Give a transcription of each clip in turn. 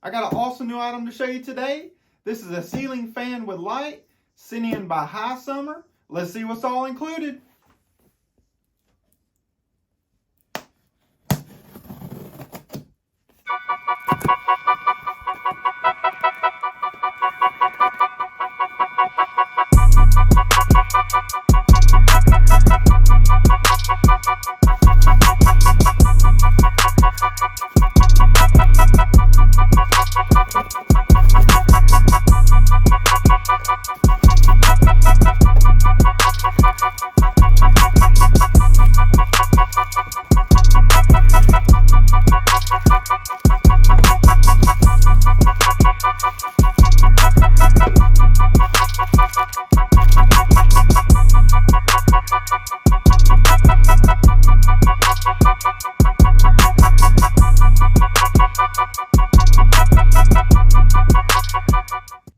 I got an awesome new item to show you today. This is a ceiling fan with light, sent in by HiSummer. Let's see what's all included.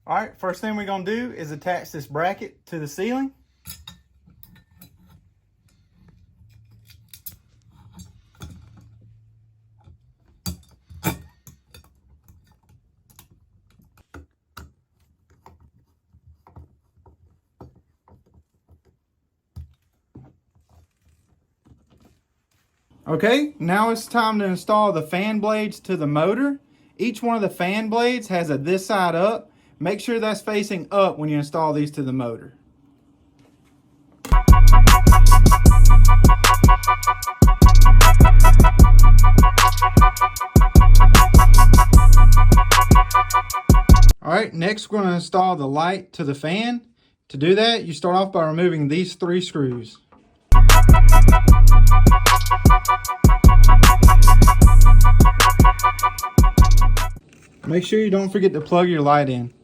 Alright, first thing we're going to do is attach this bracket to the ceiling. Okay, now it's time to install the fan blades to the motor. Each one of the fan blades has a this side up. Make sure that's facing up when you install these to the motor. Alright, next we're going to install the light to the fan. To do that, you start off by removing these 3 screws. Make sure you don't forget to plug your light in.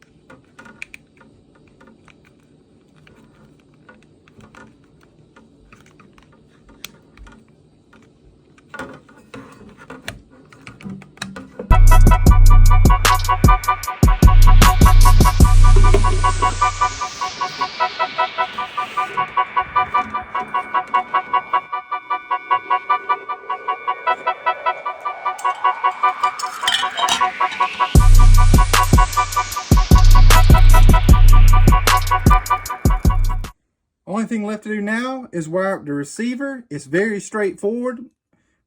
Only thing left to do now is wire up the receiver. It's very straightforward.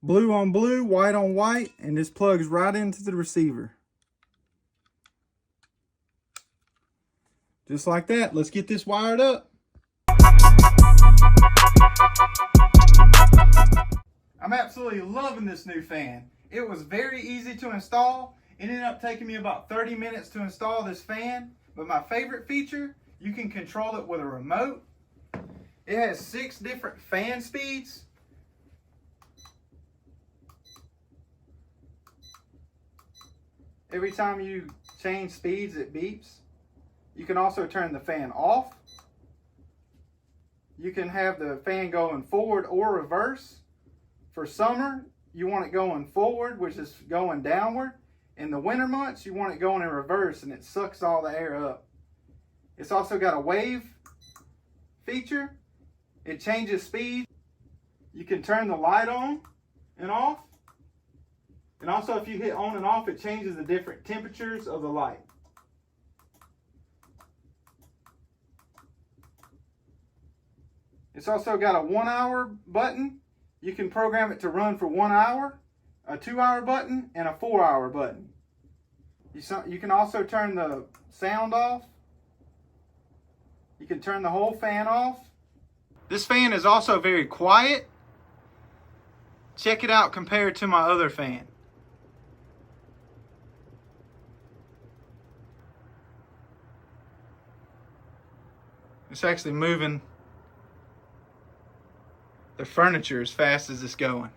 Blue on blue, white on white, and this plugs right into the receiver. Just like that. Let's get this wired up. I'm absolutely loving this new fan. It was very easy to install. It ended up taking me about 30 minutes to install this fan. But my favorite feature, you can control it with a remote. It has 6 different fan speeds. Every time you change speeds, it beeps. You can also turn the fan off. You can have the fan going forward or reverse. For summer, you want it going forward, which is going downward. In the winter months, you want it going in reverse, and it sucks all the air up. It's also got a wave feature. It changes speed. You can turn the light on and off. And also if you hit on and off, it changes the different temperatures of the light. It's also got a 1-hour button. You can program it to run for 1 hour, a 2-hour button, and a 4-hour button. You can also turn the sound off. You can turn the whole fan off. This fan is also very quiet. Check it out compared to my other fan. It's actually moving the furniture as fast as it's going.